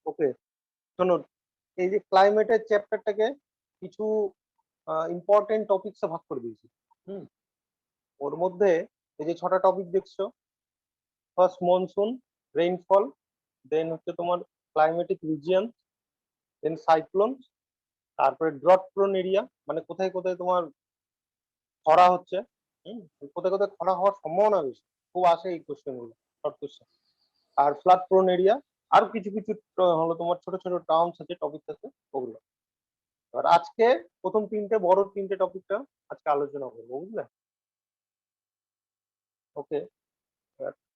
ওকে, শোনো, এই যে ক্লাইমেটের চ্যাপ্টারটাকে কিছু ইম্পর্টেন্ট টপিকসে ভাগ করে দিয়েছি। হুম, ওর মধ্যে এই যে 6টা টপিক দেখছো, ফার্স্ট মনসুন, রেইনফল, দেন হচ্ছে তোমার ক্লাইমেটিক রিজিয়ন, দেন সাইক্লোন, তারপরে ড্রট প্রোন এরিয়া, মানে কোথায় কোথায় তোমার খরা হচ্ছে, হুম, কোথায় কোথায় খরা হওয়ার সম্ভাবনা বেশি, খুব আসে এই কোশ্চেন গুলো, শর্ট কোশ্চেন। আর ফ্লাড প্রোন এরিয়া, আর কিছু কিছু হলো তোমার ছোট ছোট টার্মস আছে, টপিক আছে, ওগুলো। আর আজকে প্রথম বড় তিনটে টপিকটা আজকে আলোচনা করবো, বুঝলে? ওকে,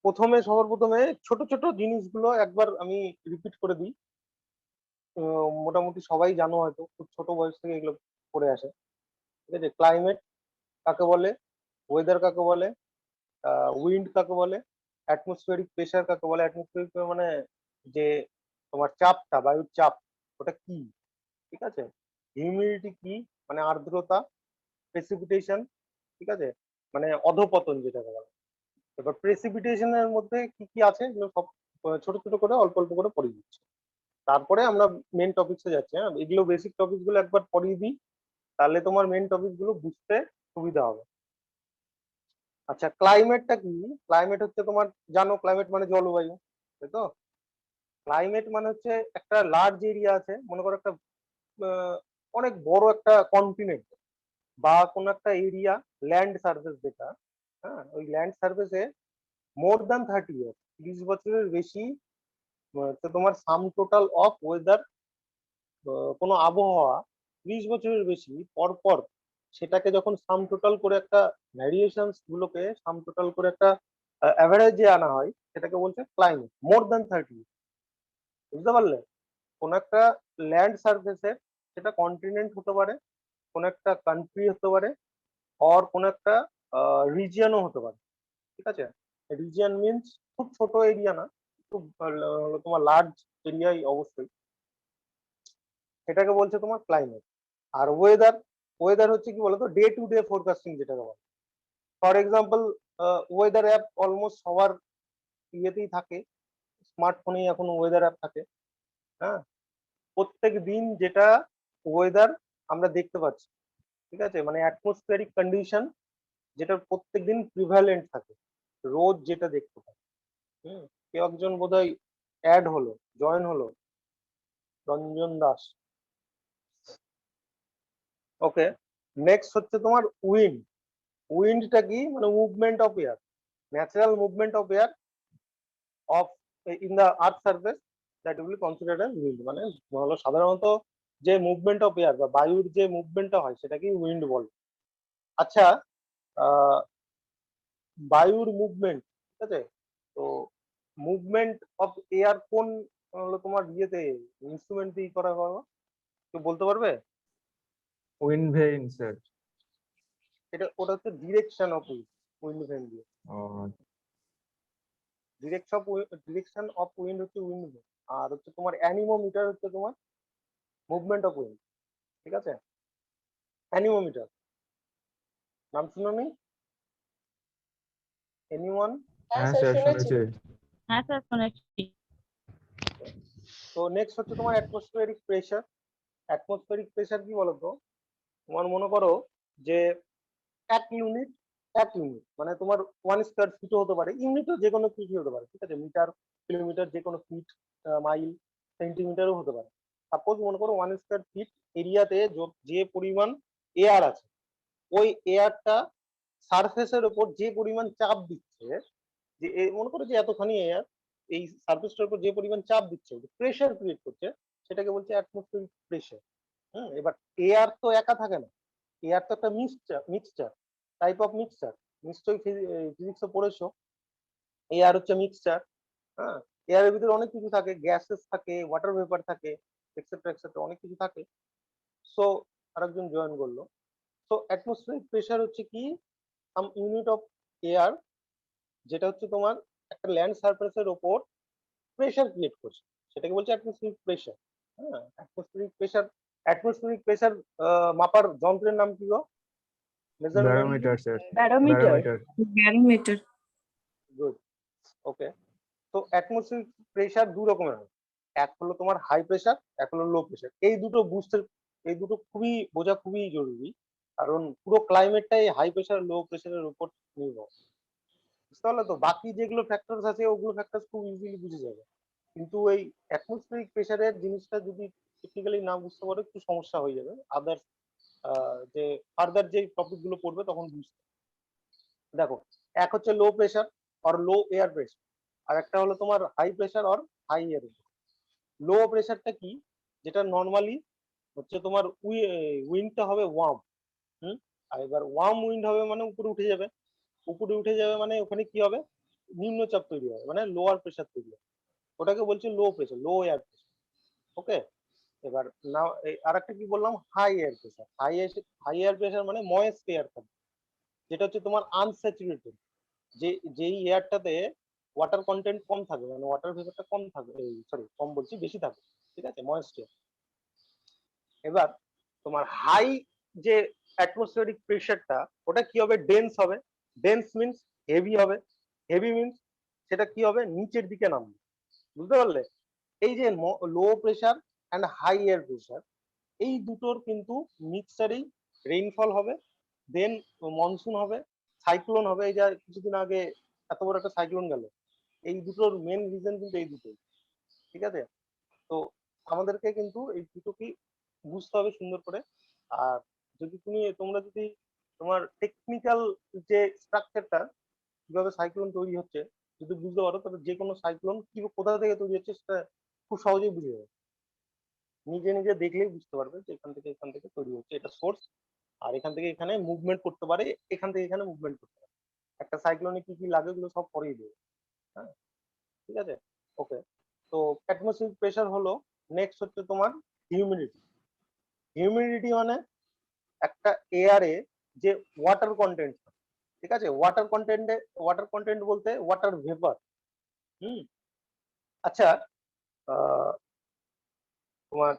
প্রথমে সবার প্রথমে ছোট ছোট জিনিসগুলো একবার আমি রিপিট করে দিই। মোটামুটি সবাই জানো, হয়তো খুব ছোট বয়স থেকে এগুলো পড়ে আসে। ঠিক আছে, ক্লাইমেট কাকে বলে, ওয়েদার কাকে বলে, উইন্ড কাকে বলে, অ্যাটমসফিয়ারিক প্রেশার কাকে বলে। অ্যাটমসফিয়ারিক মানে যে তোমার চাপটা, বায়ুর চাপ, ওটা কি, ঠিক আছে। হিউমিডিটি কি, মানে আর্দ্রতা। প্রেসিপিটেশন, ঠিক আছে, মানে অধপতন যেটাকে বলে। এবার প্রেসিপিটেশনের মধ্যে কি কি আছে এগুলো সব ছোট ছোট করে অল্প অল্প করে পড়িয়ে দিচ্ছি, তারপরে আমরা মেন টপিকসে যাচ্ছি। হ্যাঁ, এগুলো বেসিক টপিক গুলো একবার পড়িয়ে দিই, তাহলে তোমার মেন টপিক গুলো বুঝতে সুবিধা হবে। আচ্ছা, ক্লাইমেটটা কি? ক্লাইমেট হচ্ছে তোমার, জানো ক্লাইমেট মানে জলবায়ু, তাই তো? ক্লাইমেট মানে হচ্ছে একটা লার্জ এরিয়া আছে, মনে করো একটা আহ, অনেক বড় একটা কন্টিনেন্ট বা কোনো একটা এরিয়া, ল্যান্ড সার্ফেস যেটা, হ্যাঁ, ওই ল্যান্ড সার্ফেসে মোর দ্যান 30 ইয়ার, 30 বছরের বেশি, তো তোমার সাম টোটাল অফ ওয়েদার, কোনো আবহাওয়া 30 বছরের বেশি পর পর সেটাকে যখন সাম টোটাল করে একটা ভ্যারিয়েশনস গুলোকে সাম টোটাল করে একটা অ্যাভারেজে আনা হয়, সেটাকে বলছে ক্লাইমেট মোর দ্যান 30। বুঝতে পারলে? কোন একটা ল্যান্ড সার্ফেসের, সেটা কন্টিনেন্ট হতে পারে, কোন একটা কান্ট্রি হতে পারে, আর কোন একটা রিজিয়নও হতে পারে। ঠিক আছে, রিজিয়ন মিনস খুব ছোট এরিয়া না, খুব তোমার লার্জ এরিয়াই অবশ্যই, সেটাকে বলছে তোমার ক্লাইমেট। আর ওয়েদার, ওয়েদার হচ্ছে কি বলতো, ডে টু ডে ফোরকাস্টিং যেটাকে বলে। For example, weather app almost সবার ইয়েতেই থাকে, স্মার্টফোনেই এখন ওয়েদার অ্যাপ থাকে। হ্যাঁ, প্রত্যেক দিন যেটা ওয়েদার আমরা দেখতে পাচ্ছি, ঠিক আছে, মানে অ্যাটমসফিয়ারিক কন্ডিশন যেটা প্রত্যেক দিন প্রিভ্যালেন্ট থাকে, রোজ যেটা দেখতে পাই। হুম, কেউ একজন বোধহয় অ্যাড হলো, জয়েন হলো, রঞ্জন দাস। ওকে, নেক্সট হচ্ছে তোমার উইন্ড। উইন্ডটা কি, মানে movement of air, natural movement of air of in the earth surface, that will considered as wind. মানে হলো সাধারণত যে মুভমেন্ট অফ এয়ার বা বায়ুর যে মুভমেন্টটা হয় সেটাকে উইন্ড বলে। আচ্ছা, আহ, বায়ুর মুভমেন্ট, ঠিক আছে, তো মুভমেন্ট অফ এয়ার কোন হলো তোমার ইয়েতে, ইনস্ট্রুমেন্ট দিয়ে করা হয়, কেউ বলতে পারবে? Wind vane sir. এটা ওটা হচ্ছে direction of wind, wind vane দিয়ে। ও, ডিরেকশন অফ উইন্ড হচ্ছে উইন্ড ভেন। আর হচ্ছে তোমার অ্যানিমোমিটার হচ্ছে তোমার মুভমেন্ট অফ উইন্ড। ঠিক আছে, অ্যানিমোমিটার নাম শুনো নি? এনিওয়ান? হ্যাঁ হ্যাঁ স্যার স্যার শুনেছি। শুনেছি। হ্যাঁ স্যার শুনেছি। তো নেক্সট হচ্ছে তোমার অ্যাটমসফিয়ারিক প্রেশার। অ্যাটমসফিয়ারিক প্রেশার কি বলতো, তোমার মনে করো যে এক ইউনিট, এক ইউনিট মানে তোমার 1 স্কোয়ার ফিটও হতে পারে, ইউনিটও যে কোনো ফিটই হতে পারে, ঠিক আছে, মিটার, কিলোমিটার, যে কোনো ফিট, মাইল, সেন্টিমিটারও হতে পারে। সাপোজ মনে করো 1 স্কোয়ার ফিট এরিয়াতে যে পরিমাণ এয়ার আছে, ওই এয়ারটা সারফেসের উপর যে পরিমাণ চাপ দিচ্ছে, যে মনে করো যে এতখানি এয়ার এই সারফেসটার উপর যে পরিমাণ চাপ দিচ্ছে, প্রেশার ক্রিয়েট করছে, সেটাকে বলছে অ্যাটমসফিয়ারিক প্রেশার। হুম, এবার এয়ার তো একা থাকে না, এয়ার তো একটা মিক্সচার, টাইপ অফ মিক্সচার, নিশ্চয়ই ফিজিক্সে পড়েছো। এয়ার হচ্ছে মিক্সচার। হ্যাঁ, এয়ারের ভিতরে অনেক কিছু থাকে, গ্যাসেস থাকে, ওয়াটার ভেপার থাকে, এক্সেট্রা এক্সেট্রা, অনেক কিছু থাকে। সো আরেকজন জয়েন করলো। সো অ্যাটমসফিয়ারিক প্রেশার হচ্ছে কি, সাম ইউনিট অফ এয়ার, যেটা হচ্ছে তোমার একটা ল্যান্ড সারফেসের ওপর প্রেশার ক্রিয়েট করছে, সেটাকে বলছে অ্যাটমসফিয়ারিক প্রেশার। হ্যাঁ, অ্যাটমসফিয়ারিক প্রেশার মাপার যন্ত্রের নাম কি গো? Measurement? Barometer sir. Barometer. Barometer. Barometer. Good. Okay, তো অ্যাটমসফিয়ারিক প্রেশার দু রকমের হয়। এক হলো তোমার হাই প্রেশার, এক হলো লো প্রেশার। এই দুটো খুবই বোঝা খুবই জরুরি, কারণ পুরো ক্লাইমেটটাই হাই প্রেশার লো প্রেশারের উপর নির্ভর। বুঝতে পারলে তো? বাকি যেগুলো ফ্যাক্টরস আছে ওগুলো ফ্যাক্টরস খুব ইজিলি বুঝে যাবে, কিন্তু এই অ্যাটমসফিয়ারিক প্রেশারের জিনিসটা যদি টেকনিক্যালি না বুঝতে পারো একটু সমস্যা হয়ে যাবে। আদার্স যে ফার্দার যে টপিক গুলো পড়বে তখন বুঝতে। দেখো, এক হচ্ছে লো প্রেশার আর লো এয়ার প্রেশার, আর একটা হলো তোমার হাই প্রেশার আর হাই এয়ার। লো প্রেশারটা কি? যেটা নর্মালি হচ্ছে তোমার উইন্ডটা হবে ওয়ার্ম। হুম। আর এবার ওয়ার্ম উইন্ড হবে মানে উপরে উঠে যাবে, উপরে উঠে যাবে মানে ওখানে কি হবে, নিম্নচাপ তৈরি হবে, মানে লোয়ার প্রেশার তৈরি হবে। ওটাকে বলছে low pressure, low air pressure. Okay. এবার না, আর একটা কি বললাম, high air pressure. High air pressure মানে ময়েস্ট এয়ার থাকবে, যেটা হচ্ছে তোমার আনস্যাচুরেটেড, যে যেই এয়ারটাতে ওয়াটার কন্টেন্ট কম থাকবে, মানে ওয়াটার ভেপারটা কম থাকবে, সরি কম বলছি, বেশি থাকবে। ঠিক আছে, ময়েস্ট এয়ার। এবার তোমার হাই যে অ্যাটমসফিয়ারিক প্রেশারটা, ওটা কি হবে, ডেন্স হবে। ডেন্স মিন্স হেভি হবে। হেভি মিন্স সেটা কি হবে, নিচের দিকে নামবে। বুঝতে পারলে? এই যে low pressure and high air pressure, এই দুটোর কিন্তু মিক্সচারেই রেইনফল হবে, দেন মনসুন হবে, সাইক্লোন হবে। এই যা কিছুদিন আগে এত বড় একটা সাইক্লোন গেল, এই দুটোর মেন রিজন কিন্তু এই দুটোই। ঠিক আছে, তো আমাদেরকে কিন্তু এই দুটোকেই বুঝতে হবে সুন্দর করে। আর যদি তোমরা যদি তোমার টেকনিক্যাল যে স্ট্রাকচারটা, কিভাবে সাইক্লোন তৈরি হচ্ছে যদি বুঝতে পারো, তবে যে কোনো সাইক্লোন কি কোথা থেকে তৈরি হচ্ছে সেটা খুব সহজেই বুঝে যাবে। নিজে নিজে দেখলেই বুঝতে পারবে যে এখান থেকে তৈরি হচ্ছে, এটা সোর্স, আর এখান থেকে এখানে মুভমেন্ট করতে পারে, এখান থেকে এখানে মুভমেন্ট করতে পারে। একটা সাইক্লোনে কি কি লাগে ওগুলো সব পরেই দেবে। হ্যাঁ, ঠিক আছে, ওকে। তো অ্যাটমসফিয়ারিক প্রেশার হলো। নেক্সট হচ্ছে তোমার হিউমিডিটি। হিউমিডিটি মানে একটা এয়ারে যে ওয়াটার কন্টেন্ট। ঠিক আছে, ওয়াটার কন্টেন্ট বলতে ওয়াটার ভেপার। হুম। আচ্ছা, তোমার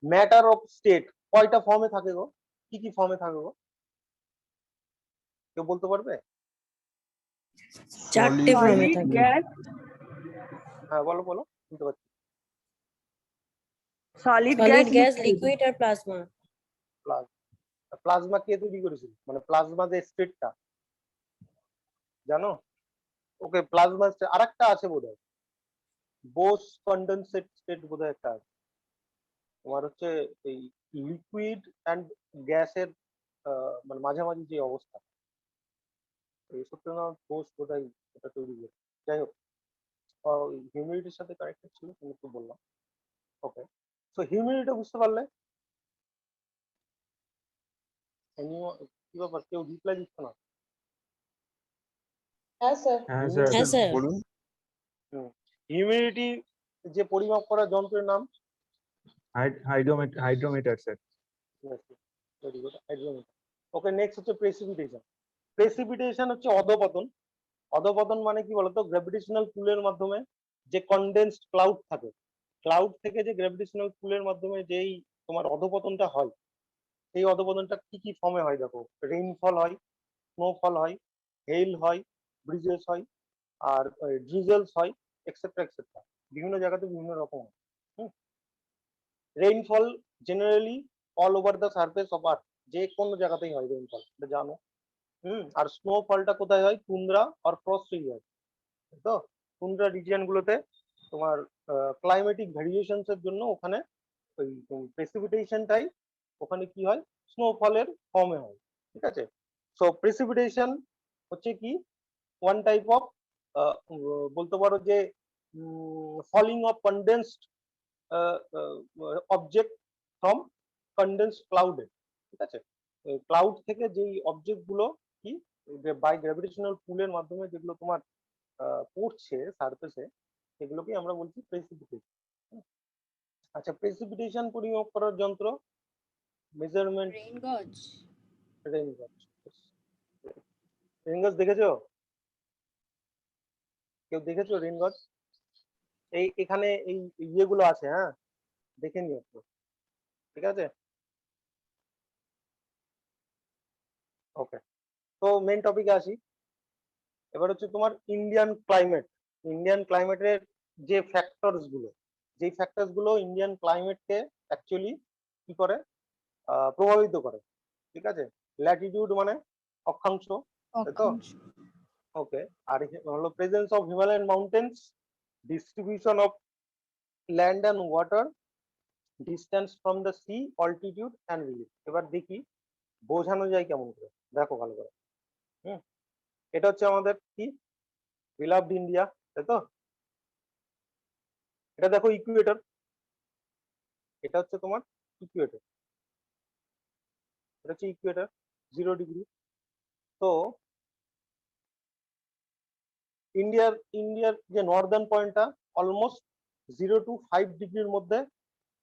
ম্যাটার অফ স্টেট কয়টা ফর্মে থাকে গো? কি কি ফর্মে থাকে গো? কেউ বলতে পারবে? চারটে ফর্মে থাকে। হ্যাঁ, বলো বলো, শুনতে পাচ্ছি। সলিড গ্যাস, লিকুইড আর প্লাজমা। প্লাজমা কে তৈরি করেছিল, মানে প্লাজমা যে স্টেটটা জানো? ওকে, প্লাজমা আর একটা আছে বোধহয়, বোস কন্ডেনসেট স্টেট বোধহয় একটা আছে। তোমার হচ্ছে এই লিকুইড অ্যান্ড গ্যাসের মানে মাঝামাঝি যে অবস্থা, এই সত্যনারায়ণ বোস বোধহয় এটা তৈরি করে। যাই হোক, হিউমিডিটির সাথে কানেক্টেড ছিল, তুমি একটু বললাম। ওকে, তো হিউমিডিটি বুঝতে পারলে? কি ব্যাপার, কেউ রিপ্লাই দিচ্ছে না? হ্যাঁ স্যার। হ্যাঁ স্যার। বলুন। হিউমিডিটি যে পরিমাপ করার যন্ত্রের নাম? Hydrometer sir. Very good, hydrometer. Okay, next হচ্ছে প্রেসিপিটেশন। প্রেসিপিটেশন হচ্ছে অধপতন। অধপতন মানে কি বলতো, গ্র্যাভিটেশনাল পুলের মাধ্যমে যে কনডেন্সড ক্লাউড থাকে, ক্লাউড থেকে যে গ্র্যাভিটেশনাল পুলের মাধ্যমে যেই তোমার অধপতনটা হয়, সেই অধপতনটা কি কি ফর্মে হয় দেখো, রেইনফল হয়, স্নোফল হয়, হেইল হয়, ব্রিজেস হয়, আর ড্রিজেলস হয়, এক্সেট্রা এক্সেট্রা। বিভিন্ন জায়গাতে বিভিন্ন রকম হয়। Rainfall generally all over the surface of earth, যে কোনো জায়গাতেই হয় রেইনফল, এটা জানো। আর স্নোফলটা কোথায় হয়, টুন্দ্রা আর ফ্রস্ট এরিয়া। তো টুন্দ্রা রিজিয়ন গুলোতে তোমার ক্লাইমেটিক ভ্যারিয়েশনস এর জন্য ওখানে ওই প্রেসিপিটেশনটাই ওখানে কি হয়, স্নোফলের ফর্মে হয়। ঠিক আছে, সো প্রেসিপিটেশন হচ্ছে কি, ওয়ান টাইপ অফ, বলতে পারো যে falling off condensed object from condensed ক্লাউডে। ঠিক আছে, ক্লাউড থেকে যেই অবজেক্ট গুলো কি বাই গ্র্যাভিটেশনাল পুলের মাধ্যমে যেগুলো তোমার পড়ছে সারফেসে, সেগুলোকে আমরা বলছি প্রেসিপিটেশন। আচ্ছা, প্রেসিপিটেশন পরিমাপ করার যন্ত্র, মেজারমেন্ট। রেইন গজ। রেইন গজ। রেইন গজ দেখেছো? কেউ দেখেছো রেইন গজ? এই এখানে এই ইয়েগুলো আছে, হ্যাঁ, দেখে নিও একটু। ঠিক আছে, ওকে। তো মেন টপিকে আসি। এবার হচ্ছে তোমার ইন্ডিয়ান ক্লাইমেট। ইন্ডিয়ান ক্লাইমেটের যে ফ্যাক্টরস গুলো, যেই ফ্যাক্টরস গুলো ইন্ডিয়ান ক্লাইমেটকে অ্যাকচুয়ালি কি করে, প্রভাবিত করে। ঠিক আছে, ল্যাটিটিউড মানে অক্ষাংশ, তাই তো? ওকে। আর হলো presence of Himalayan mountains, distribution of land and water, distance from the sea, altitude and relief. এবার দেখি বোঝানো যায় কেমন করে, দেখো ভালো করে। হুম, এটা হচ্ছে আমাদের কি বিলাভড ইন্ডিয়া, তাই তো? এটা দেখো ইকুয়েটর, এটা হচ্ছে তোমার ইকুয়েটর, এটা হচ্ছে ইকুয়েটর 0 ডিগ্রি। তো ইন্ডিয়ার যে নর্দার্ন পয়েন্টটা অলমোস্ট 0 to 5 ডিগ্রির মধ্যে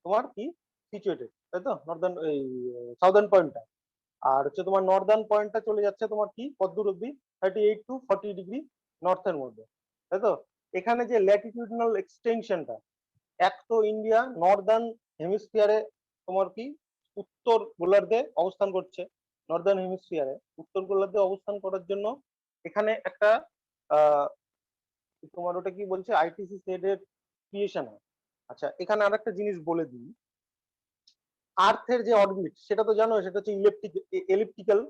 তোমার কি সিচুয়েটেড, তাই তো? নর্দার্ন এই সাউদার্ন পয়েন্টটা। আর হচ্ছে তোমার নর্দার্ন পয়েন্টটা চলে যাচ্ছে তোমার কি কত দূর অব্দি, 38 to 40 ডিগ্রি নর্থের মধ্যে, তাই তো? এখানে যে ল্যাটিটিউডনাল এক্সটেনশনটা, এক তো ইন্ডিয়া নর্দার্ন হেমিস্ফিয়ারে তোমার কি উত্তর গোলার্ধে অবস্থান করছে। নর্দার্ন হেমিস্ফিয়ারে উত্তর গোলার্ধে অবস্থান করার জন্য এখানে একটা আহ তোমার ওটা কি বলছে আইটিসি সেটের ক্রিয়েশন হয়। আচ্ছা, এখানে আরেকটা জিনিস বলে দিই, আর্থের যে অরবিট সেটা তো জানো, সেটা হচ্ছে এলিপ্টিক্যাল,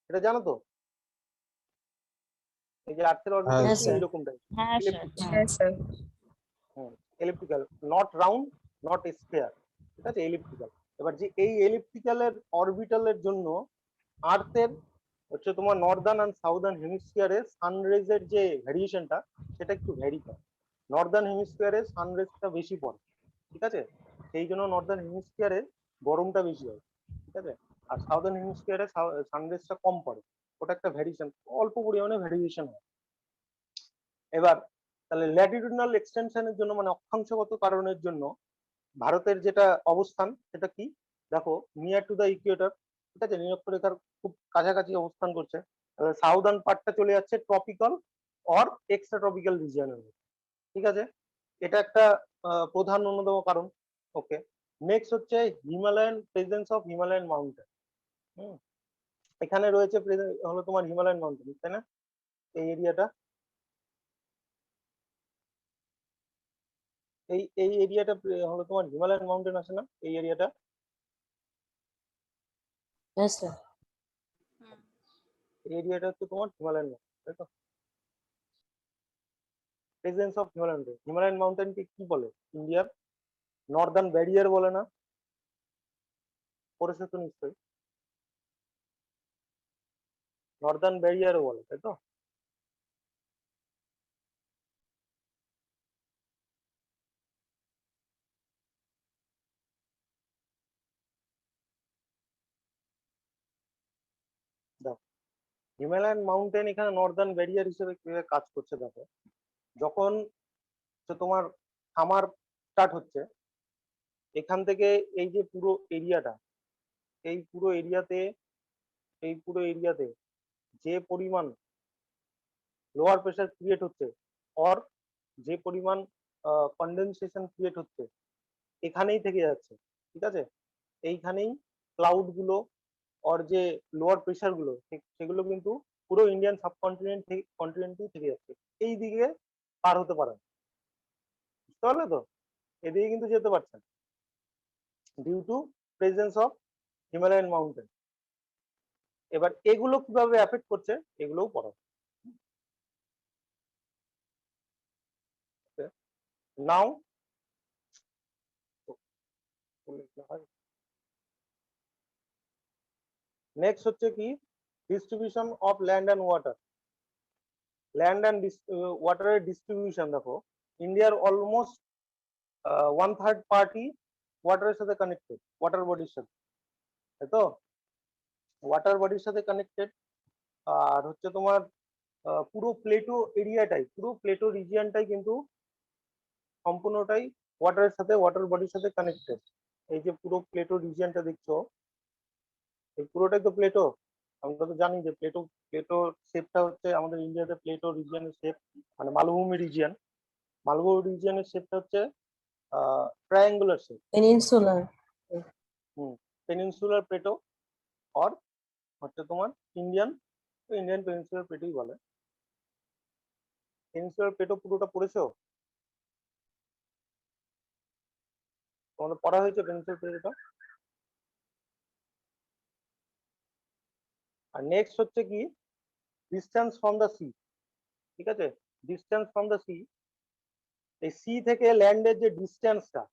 এটা জানো তো? এই যে আর্থের অরবিট হ্যাঁ Yes, হচ্ছে sir. এইরকম টাইপ, হ্যাঁ sir. Electrical. Yes, sir. Elliptical, not round, not square, ঠিক আছে, এলিপ্টিক্যাল। এবার যে এই এলিপ্টিক্যালের অরবিটালের জন্য আর্থের হচ্ছে তোমার নর্দার্ন অ্যান্ড সাউদার্ন হেমিস্ফিয়ারে সানরেজের যে ভ্যারিয়েশনটা সেটা একটু ভ্যারি করে। নর্দার্ন হেমিস্ফিয়ারে সানরেজটা বেশি পড়ে, ঠিক আছে, সেই জন্য নর্দার্ন হেমিস্ফিয়ারে গরমটা বেশি হয়, ঠিক আছে। আর সাউদার্ন হেমিস্ফিয়ারে সানরেজটা কম পড়ে, ওটা একটা ভ্যারিয়েশন, অল্প পরিমাণে ভ্যারিয়েশন হয়। এবার তাহলে ল্যাটিটিউডনাল এক্সটেনশনের জন্য মানে অক্ষাংশগত কারণের জন্য ভারতের যেটা অবস্থান সেটা কি দেখো, নিয়ার টু দা ইকুয়েটর, ঠিক আছে, নিরক্ষরেখার খুব কাছাকাছি অবস্থান করছে। সাউদার্ন পার্টটা চলে যাচ্ছে ট্রপিক্যাল অর এক্সট্রা ট্রপিক্যাল রিজিয়নের মধ্যে, ঠিক আছে। এটা একটা প্রধান অন্যতম কারণ। ওকে, নেক্সট হচ্ছে Himalayan presence of Himalayan mountain. এখানে রয়েছে হলো তোমার হিমালয়ান মাউন্টেন, তাই না? এই এরিয়াটা, এই এরিয়াটা হলো তোমার হিমালয়ান মাউন্টেন আছে না, এই এরিয়াটা, Yes, sir. এই এরিয়াটা হচ্ছে তোমার হিমালয়ান মাউন্টেন, তাই তো? প্রেজেন্স অফ হিমালয়ান মাউন্টেনকে কি বলে ইন্ডিয়ার নর্দার্ন ব্যারিয়ার বলে না? পড়েছো তো নিশ্চয়ই, নর্দার্ন ব্যারিয়ারও বলে, তাই তো? দেখো হিমালয়ান মাউন্টেন এখানে নর্দার্ন ব্যারিয়ার হিসেবে কিভাবে কাজ করছে দেখো, যখন তোমার সামার স্টার্ট হচ্ছে, এখান থেকে এই যে পুরো এরিয়াটা, এই পুরো এরিয়াতে এই পুরো এরিয়াতে যে পরিমাণ লোয়ার প্রেশার ক্রিয়েট হচ্ছে অর যে পরিমাণ কন্ডেনসেশন ক্রিয়েট হচ্ছে এখানেই থেকে যাচ্ছে, ঠিক আছে। এইখানেই ক্লাউড গুলো অর যে লোয়ার প্রেশার গুলো সেগুলো কিন্তু পুরো ইন্ডিয়ান সাবকন্টিনেন্টেই থেকে যাচ্ছে, এই দিকে পার হতে পারে না। বুঝতে পারলে তো? এদিকে কিন্তু যেতে পারছে না due to presence of Himalayan mountain. এবার এগুলো কিভাবে এফেক্ট করছে এগুলোও পড়া। নাও নেক্সট হচ্ছে কি distribution of land and water. Land and ওয়াটারের ডিস্ট্রিবিউশন দেখো, ইন্ডিয়ার অলমোস্ট 1/3 পার্টি ওয়াটারের সাথে কানেক্টেড, ওয়াটার বডির সাথে, তাই তো? ওয়াটার বডির সাথে কানেক্টেড। আর হচ্ছে তোমার পুরো প্লেটো এরিয়াটাই, পুরো প্লেটো রিজিয়নটাই কিন্তু সম্পূর্ণটাই ওয়াটারের সাথে, ওয়াটার বডির সাথে কানেক্টেড। এই যে পুরো প্লেটো রিজিয়নটা দেখছো, এই পুরোটাই তো প্লেটো। আমরা তো জানি যে প্লেটো প্লেটো শেপটা হচ্ছে আমাদের ইন্ডিয়াতে প্লেটো রিজিয়নের শেপ, মানে মালভূমি রিজিয়ন, মালভূমি রিজিয়নের শেপটা হচ্ছে triangular shape. Peninsular. Peninsular Plato or হচ্ছে তোমার ইন্ডিয়ান, ইন্ডিয়ান পেনিনসুলার প্লেটোই বলে। পেনিনসুলার প্লেটো পুরোটা পড়েছো? তোমাদের পড়া হয়েছে টেনশন পিরিয়ডটা। আর নেক্সট হচ্ছে কি ডিস্টেন্স ফ্রম দ্য সি, ঠিক আছে? ডিস্টেন্স ফ্রম দ্য সি, এই সি থেকে ল্যান্ডের যে ডিস্টেন্সটা,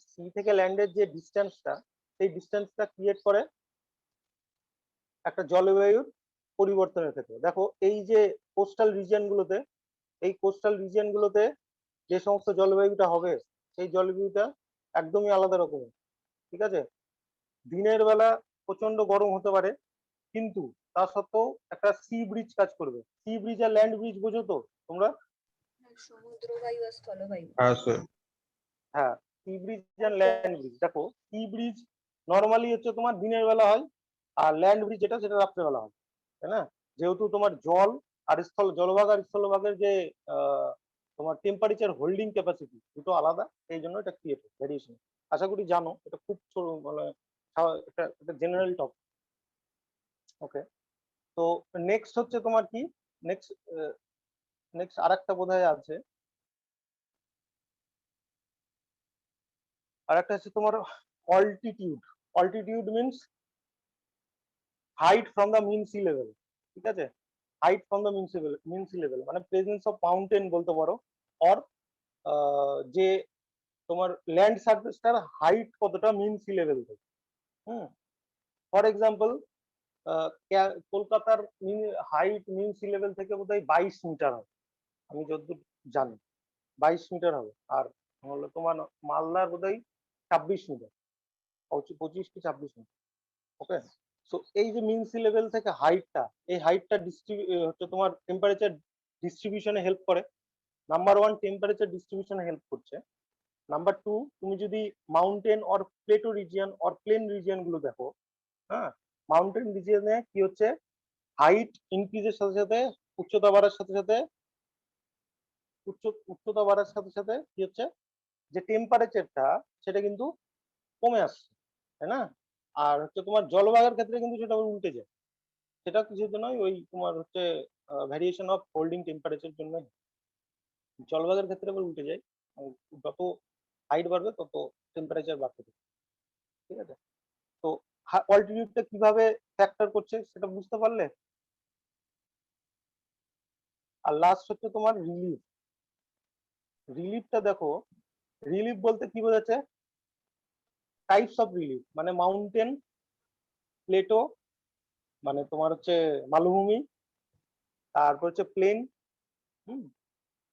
সি থেকে ল্যান্ডের যে ডিস্টেন্সটা, সেই ডিস্টেন্সটা ক্রিয়েট করে একটা জলবায়ুর পরিবর্তনের ক্ষেত্রে। দেখো এই যে কোস্টাল রিজিয়ন গুলোতে, এই কোস্টাল রিজিয়ন গুলোতে যে সমস্ত জলবায়ুটা হবে, সেই জলবায়ুটা একদমই আলাদা রকমের, ঠিক আছে? দিনের বেলা প্রচন্ড গরম হতে পারে, কিন্তু তা সত্ত্বেও একটা সি ব্রিজ কাজ করবে। সি ব্রিজ আর ল্যান্ড ব্রিজ বোঝো তো তোমরা? সমুদ্র বায়ু আর স্থলবায়ু। হ্যাঁ স্যার। হ্যাঁ, সি ব্রিজ আর ল্যান্ড ব্রিজ। দেখো সি ব্রিজ নর্মালি হচ্ছে তোমার দিনের বেলা হয়, আর ল্যান্ড ব্রিজ যেটা সেটা রাত্রেবেলা হয়, তাই না? যেহেতু তোমার জল আর জলভাগ আর স্থলভাগের যে তোমার টেম্পারেচার হোল্ডিং ক্যাপাসিটি দুটো আলাদা, এই জন্য এটা ক্রিয়েট ভ্যারিয়েশন। আশা করি জানো, এটা খুব মানে একটা জেনারেল টপিক। ওকে, তো নেক্সট হচ্ছে তোমার কি, নেক্সট নেক্সট আরেকটা বোধহয় আছে, আরেকটা হচ্ছে তোমার altitude. Altitude means height from the mean sea level, ঠিক আছে? Height from the mean sea level মানে প্রেজেন্স অফ মাউন্টেন বলতে পারো, অর যে তোমার ল্যান্ড সারফেসটার হাইট কতটা মিন সি লেভেল থেকে। ফর এক্সাম্পল কলকাতার হাইট মিন সি লেভেল থেকে বোধহয় 22 মিটার হবে, আমি যতদূর জানি 22 মিটার হবে। আর হলো তোমার মালদার বোধহয় 26 মিটার, 25 কি 26 মিটার। ওকে, সো এই যে মিন সি লেভেল থেকে হাইটটা, এই হাইটটা হচ্ছে তোমার টেম্পারেচার ডিস্ট্রিবিউশনে হেল্প করে। নাম্বার ওয়ান, টেম্পারেচার ডিস্ট্রিবিউশনে হেল্প করছে। নাম্বার টু, তুমি যদি mountain or plateau region or plain region গুলো দেখো, হ্যাঁ, মাউন্টেন রিজিয়নে কি হচ্ছে, হাইট ইনক্রিজের সাথে সাথে উচ্চতা বাড়ার সাথে সাথে উচ্চতা বাড়ার সাথে সাথে কি হচ্ছে, যে টেম্পারেচারটা সেটা কিন্তু কমে আসছে, তাই না? আর হচ্ছে তোমার জলবায়ুর ক্ষেত্রে কিন্তু সেটা উল্টে যায়। সেটা কিছুর জন্য ওই তোমার হচ্ছে ভ্যারিয়েশন অফ হোল্ডিং টেম্পারেচার জন্য জলবায়ুর ক্ষেত্রে আবার উল্টে যায়। যত হাইট বাড়বে তত টেম্পারেচার বাড়তে থাকে, ঠিক আছে? তো অল্টিটিউডটা কিভাবে ফ্যাক্টর করছে সেটা বুঝতে পারলে। আর লাস্ট হচ্ছে তোমার রিলিফ। রিলিফটা দেখো, রিলিফ বলতে কি বোঝাচ্ছে, টাইপস অফ রিলিফ মানে মাউন্টেন, প্লেটো মানে তোমার হচ্ছে মালভূমি, তারপর হচ্ছে প্লেন,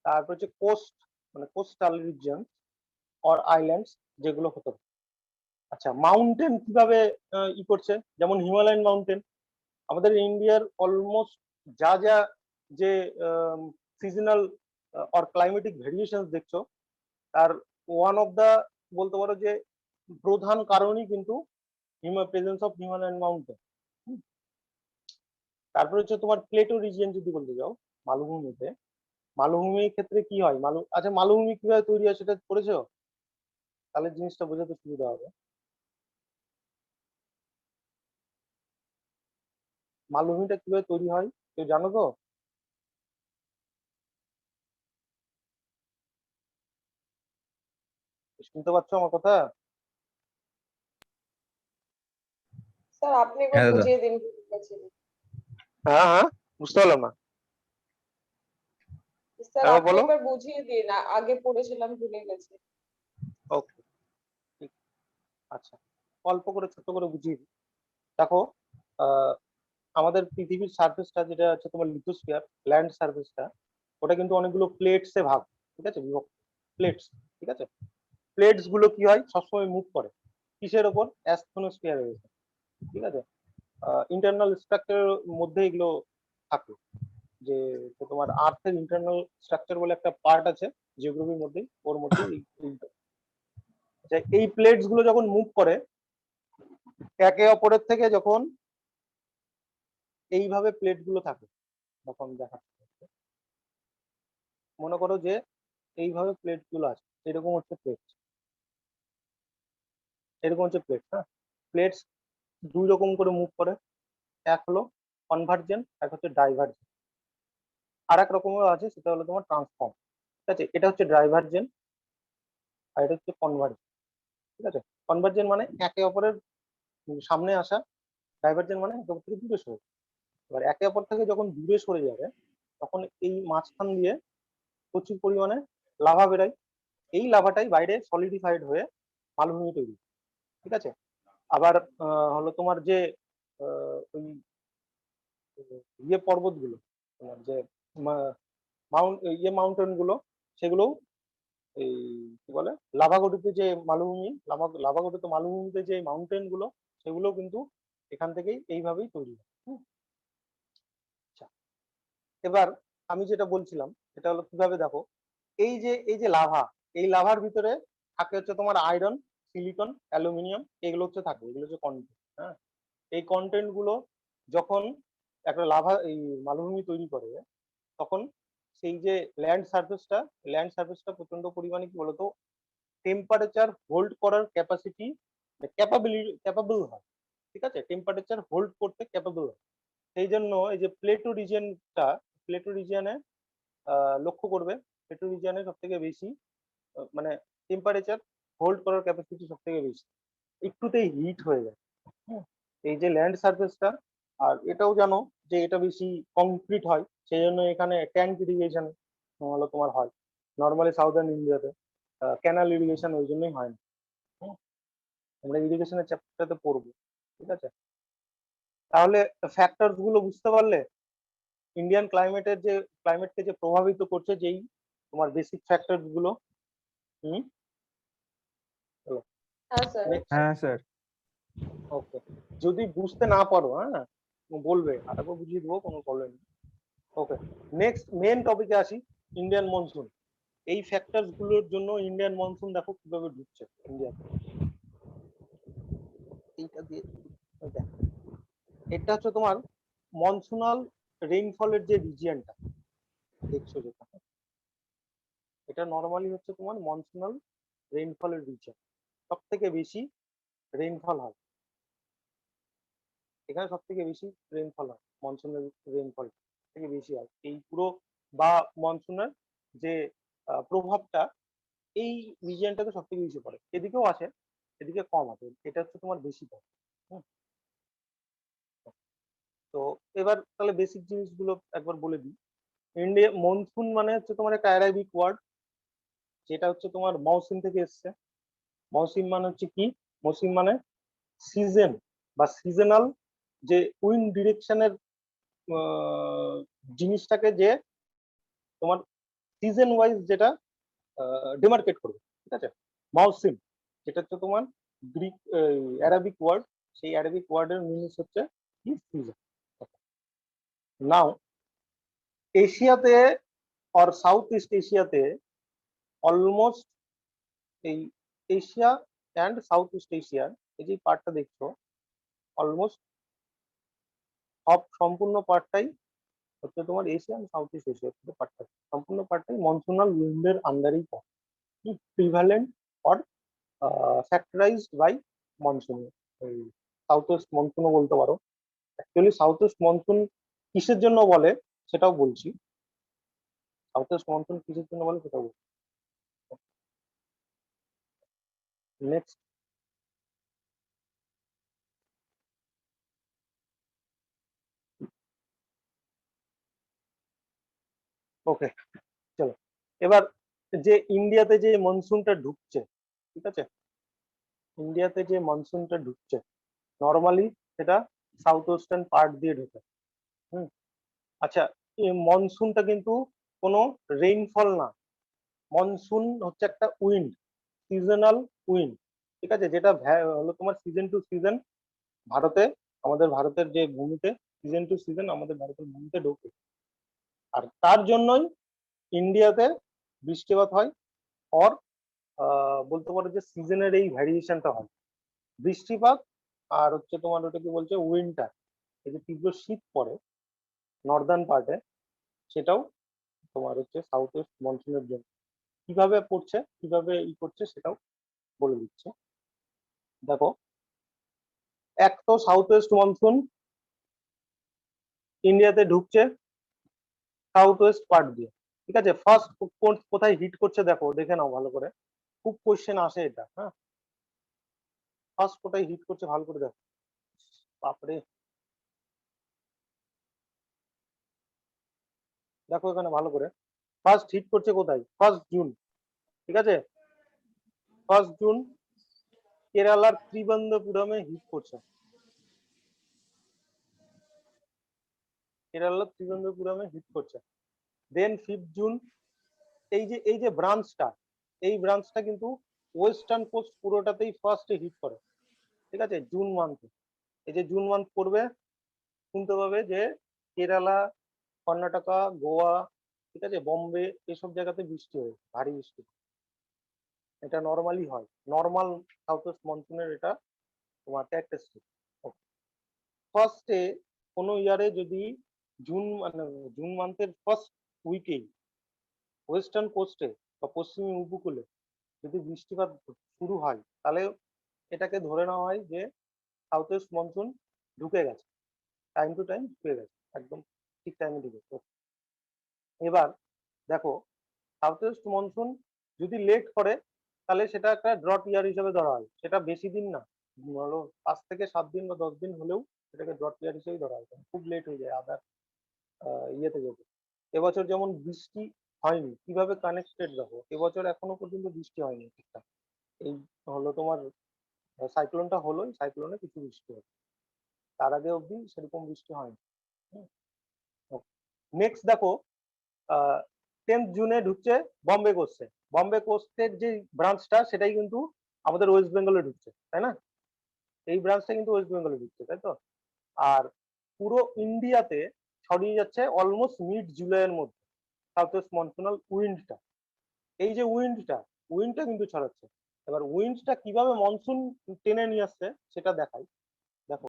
তারপর হচ্ছে কোস্ট মানে কোস্টাল রিজিয়ন অর আইল্যান্ডস যেগুলো হতে পারে। আচ্ছা, মাউন্টেন কিভাবে ই করছে, যেমন হিমালয়ান মাউন্টেন। আমাদের ইন্ডিয়ার অলমোস্ট যা যা যে সিজনাল অর ক্লাইমেটিক ভেরিয়েশন দেখছো, তার ওয়ান অফ দা বলতে পারো যে প্রধান কারণই কিন্তু প্রেজেন্স অফ হিমালয়ান মাউন্টেন। তারপরে হচ্ছে তোমার প্লেটো রিজিয়ন যদি বলতে যাও, মালভূমিতে, মালভূমির ক্ষেত্রে কি হয়, আচ্ছা মালভূমি কিভাবে তৈরি হয় সেটা পড়েছো? তাহলে জিনিসটা বোঝাতে সুবিধা হবে। মালভূমিটা কিভাবে তৈরি হয় কেউ জানো তো? শুনতে পাচ্ছ আমার কথা? স্যার আপনি একবার হ্যাঁ দাদা। বুঝিয়ে দিন কি লিখেছেন। হ্যাঁ হ্যাঁ, বুঝতে পারলাম না। স্যার হ্যাঁ আপনি বলো। একবার বুঝিয়ে দিন, আগে পড়েছিলাম ভুলে গেছি। ওকে, ঠিক, আচ্ছা, অল্প করে ছোট করে বুঝিয়ে দিই। দেখো, আহ, আমাদের পৃথিবীর সার্ফেসটা যেটা হচ্ছে তোমার লিথোস্ফিয়ার, ল্যান্ড সার্ফেসটা, ওটা কিন্তু অনেকগুলো প্লেটসে ভাগ, ঠিক আছে, বিভক্ত প্লেটস, ঠিক আছে? প্লেটস গুলো কি হয়, সবসময় মুভ করে কিসের ওপর, অ্যাস্ট্রোস্ফিয়ারের উপর, ঠিক আছে? ইন্টারনাল স্ট্রাকচারের মধ্যে এগুলো থাকে, যে তোমার আর্থের ইন্টারনাল স্ট্রাকচার বলে একটা পার্ট আছে জিওগ্রাফির মধ্যে, ওর মধ্যে এই প্লেটস গুলো যখন মুভ করে একে অপরের থেকে, যখন এইভাবে প্লেট গুলো থাকে, তখন দেখা মনে করো যে এইভাবে প্লেট গুলো আছে, এরকম হচ্ছে প্লেট, এরকম হচ্ছে প্লেট। হ্যাঁ, প্লেটস দুই রকম করে মুভ করে, এক হলো কনভার্জেন্ট, এক হচ্ছে ডাইভার্জেন্ট। আর এক রকমের আছে, সেটা হলো তোমার ট্রান্সফর্ম, ঠিক আছে? এটা হচ্ছে ডাইভার্জেন্ট, আর এটা হচ্ছে কনভার্জেন্ট। ঠিক আছে, কনভার্জেন্ট মানে একে অপরের সামনে আসা, ডাইভার্জেন্ট মানে একে অপর থেকে দূরে সরে। এবার একে অপর থেকে যখন দূরে সরে যাবে তখন এই মাঝখান দিয়ে প্রচুর পরিমাণে লাভা বেরোয়। এই লাভাটাই বাইরে সলিডিফাইড হয়ে মালভূমি তৈরি। ঠিক আছে, আবার হলো তোমার যে ওই ইয়ে পর্বতগুলো, তোমার যে মাউন্টেন গুলো, সেগুলো এই কি বলে লাভা গঠিত যে মালভূমি, লাভা গঠিত মালভূমিতে যে মাউন্টেন গুলো, সেগুলো কিন্তু এখান থেকেই এইভাবেই তৈরি হয়। আচ্ছা, এবার আমি যেটা বলছিলাম সেটা হলো কিভাবে দেখো, এই যে লাভা, এই লাভার ভিতরে থাকে হচ্ছে তোমার আয়রন, সিলিকন, অ্যালুমিনিয়াম, এগুলো হচ্ছে থাকে, এগুলো হচ্ছে কন্টেন্ট। হ্যাঁ, এই কন্টেন্ট গুলো যখন একটা লাভা এই মালভূমি তৈরি করে, তখন সেই যে ল্যান্ড সার্ফেসটা প্রচন্ড পরিমাণে কি বলতো টেম্পারেচার হোল্ড করার ক্যাপাসিটি, ক্যাপাবল হয়। ঠিক আছে, টেম্পারেচার হোল্ড করতে ক্যাপাবল হয়। সেই জন্য এই যে প্লেটো রিজিয়নে লক্ষ্য করবে, প্লেটো রিজিয়নে সব থেকে বেশি মানে টেম্পারেচার হোল্ড করার ক্যাপাসিটি সব থেকে বেশি, একটুতেই হিট হয়ে যায়। হুম, এই যে ল্যান্ড সার্ফেসটা, আর এটাও জানো যে এটা বেশি কংক্রিট হয়, সেই জন্য এখানে ট্যাঙ্ক ইরিগেশন হলো তোমার হয়। নর্মালি সাউদার্ন ইন্ডিয়াতে ক্যানাল ইরিগেশন ওই জন্যই হয় না। হুম, আমরা ইরিগেশনের চ্যাপ্টারটাতে পড়বো। ঠিক আছে, তাহলে ফ্যাক্টরস গুলো বুঝতে পারলে ইন্ডিয়ান ক্লাইমেটকে যে প্রভাবিত করছে যেই তোমার বেসিক ফ্যাক্টরস গুলো। হুম, চলো হ্যাঁ স্যার। নেক্সট। হ্যাঁ স্যার। ওকে, যদি বুঝতে না পারো হ্যাঁ বলবে, আরেকবার বুঝিয়ে দেবো, কোনো প্রবলেম নেই। ওকে, নেক্সট মেন টপিকে আসি, ইন্ডিয়ান মনসুন। এই ফ্যাক্টরস গুলোর জন্য ইন্ডিয়ান মনসুন দেখো কিভাবে ঢুকছে ইন্ডিয়াতে। এইটা দিয়ে দেখো, এটা হচ্ছে তোমার মনসুনাল রেইনফলের যে রিজিয়নটা দেখছো যেটা, এটা নর্মালি হচ্ছে তোমার মনসুনাল রেইনফলের রিজিয়ন। সব থেকে বেশি রেইনফল হয় এখানে, সব থেকে বেশি রেইনফল হয়, মনসুনের রেইনফল থেকে বেশি হয় এই পুরো বা মনসুনের যে প্রভাবটা এই রিজিয়নটাতে সব থেকে বেশি পড়ে। এদিকেও আছে, এদিকে কম আছে, এটা হচ্ছে তোমার বেশি পড়ে। হুম, তো এবার তাহলে বেসিক জিনিসগুলো একবার বলে দিই। ইন্ডিয়া মনসুন মানে হচ্ছে তোমার একটা অ্যারাবিক ওয়ার্ড, যেটা হচ্ছে তোমার মৌসুম থেকে এসছে। মৌসুম মানে হচ্ছে কি, মৌসুম মানে সিজন বা সিজনাল যে উইন্ড ডিরেকশনের জিনিসটাকে যে তোমার সিজন ওয়াইজ যেটা ডিমার্কেট করবে। ঠিক আছে, মৌসুম যেটা হচ্ছে তোমার গ্রিক অ্যারাবিক ওয়ার্ড, সেই অ্যারাবিক ওয়ার্ডের মিনিংস হচ্ছে কি সিজন। নাও এশিয়াতে আর সাউথ ইস্ট এশিয়াতে অলমোস্ট এই এশিয়া অ্যান্ড সাউথ ইস্ট এশিয়ার এই যে পার্টটা দেখছো, অলমোস্ট সম্পূর্ণ পার্টটাই হচ্ছে তোমার এশিয়া অ্যান্ড সাউথ ইস্ট এশিয়ার পার্টটা, সম্পূর্ণ পার্টটাই মনসুনাল উইন্ডের আন্ডারেই পড়ে, প্রিভ্যালেন্ট অর ফ্যাক্টরাইজড বাই মনসুন। এই সাউথ ওয়েস্ট মনসুনও বলতে পারো। অ্যাকচুয়ালি সাউথ ওয়েস্ট মনসুন কিসের জন্য বলে সেটাও বলছি, সাউথ ওয়েস্ট মনসুন কিসের জন্য বলে সেটাও বলছি। নেক্সট, ওকে চলো, এবার যে ইন্ডিয়াতে যে মনসুনটা ঢুকছে, ঠিক আছে, ইন্ডিয়াতে যে মনসুনটা ঢুকছে নর্মালি সেটা সাউথ ওয়েস্টার্ন পার্ট দিয়ে ঢোকে। হুম, আচ্ছা, এই মনসুনটা কিন্তু কোনো রেইনফল না, মনসুন হচ্ছে একটা উইন্ড, সিজনাল উইন্ড। ঠিক আছে, যেটা হলো তোমার সিজন টু সিজন ভারতে, আমাদের ভারতের যে ভূমিতে সিজন টু সিজন আমাদের ভারতের ভূমিতে ঢোকে। আর তার জন্যই ইন্ডিয়াতে বৃষ্টিপাত হয়, অর বলতে পারো যে সিজনের এই ভ্যারিয়েশনটা হয়, বৃষ্টিপাত আর হচ্ছে তোমার ওটা কি বলছে উইন্টার, এই যে তীব্র শীত পড়ে নর্দার্ন পার্টে, সেটাও তোমার হচ্ছে সাউথ ওয়েস্ট মনসুনের জন্য। কিভাবে পড়ছে, কিভাবে করছে সেটাও বলে দিচ্ছে। দেখো, এক তো সাউথ ওয়েস্ট মনসুন ইন্ডিয়াতে ঢুকছে সাউথ ওয়েস্ট পার্ট দিয়ে। ঠিক আছে, ফার্স্ট কোথায় হিট করছে দেখো, দেখে নাও ভালো করে। খুব কোশ্চেন আসে এটা। হ্যাঁ, ফার্স্ট কোটাই হিট করছে ভালো করে দেখো। বাপরে, দেখো এখানে ভালো করে ফার্স্ট হিট করছে কোথায়, 1 জুন। ঠিক আছে, 1 জুন কেরালার ত্রিবন্ধপুরমে হিট করছে। কেরালার ত্রিবন্ধপুরমে হিট করছে। দেন 5 জুন এই যে ব্রাঞ্চটা, এই ব্রাঞ্চটা কিন্তু ওয়েস্টার্ন কোস্ট পুরোটাতেই ফার্স্টে হিট করে। ঠিক আছে, জুন মান্থে, এই যে জুন মান্থ পড়বে, শুনতে পাবে যে কেরালা, কর্ণাটকা, গোয়া, ঠিক আছে, বম্বে, এসব জায়গাতে বৃষ্টি হয়, ভারী বৃষ্টি। এটা নর্মালি হয়, নর্মাল সাউথ ওয়েস্ট মনসুনের এটা তোমার ক্যারেক্টারিস্টিক। ফার্স্টে কোনো ইয়ারে যদি জুন মান্থের ফার্স্ট উইকেই ওয়েস্টার্ন কোস্টে বা পশ্চিমী উপকূলে যদি বৃষ্টিপাত শুরু হয়, তাহলে এটাকে ধরে নেওয়া হয় যে সাউথ ওয়েস্ট মনসুন ঢুকে গেছে, টাইম টু টাইম ঢুকে গেছে, একদম ঠিক টাইমে ঢুকেছে। এবার দেখো, সাউথ ওয়েস্ট মনসুন যদি লেট করে তাহলে সেটা একটা ড্রট ইয়ার হিসেবে ধরা হয়। সেটা বেশি দিন না, ধরো 5 থেকে 7 দিন বা 10 দিন হলেও সেটাকে ড্রট ইয়ার হিসেবেই ধরা হয়, কারণ খুব লেট হয়ে যায় আদার ইয়েতে যেতে। এবছর যেমন বৃষ্টি হয়নি, কিভাবে কানেক্টেড দেখো, এবছর এখনো পর্যন্ত বৃষ্টি হয়নি ঠিকঠাক। এই হলো তোমার সাইক্লোনটা হলো, সাইক্লোনে কিছু বৃষ্টি হলো, তার আগে অব্দি সেরকম বৃষ্টি হয়নি। নেক্সট দেখো, 10 জুনে ঢুকছে বম্বে কোস্টে। বম্বে কোস্টের যে ব্রাঞ্চটা সেটাই কিন্তু আমাদের ওয়েস্ট বেঙ্গলে ঢুকছে, তাই না? এই ব্রাঞ্চটা কিন্তু ওয়েস্ট বেঙ্গলে ঢুকছে, তাই তো? আর পুরো ইন্ডিয়াতে ছড়িয়ে যাচ্ছে অলমোস্ট মিড জুলাইয়ের মধ্যে সাউথ ওয়েস্ট মনসুনাল উইন্ডটা। এই যে উইন্ডটা কিন্তু ছড়াচ্ছে। এবার উইন্ডটা কিভাবে মনসুন টেনে নিয়ে আসছে সেটা দেখাই।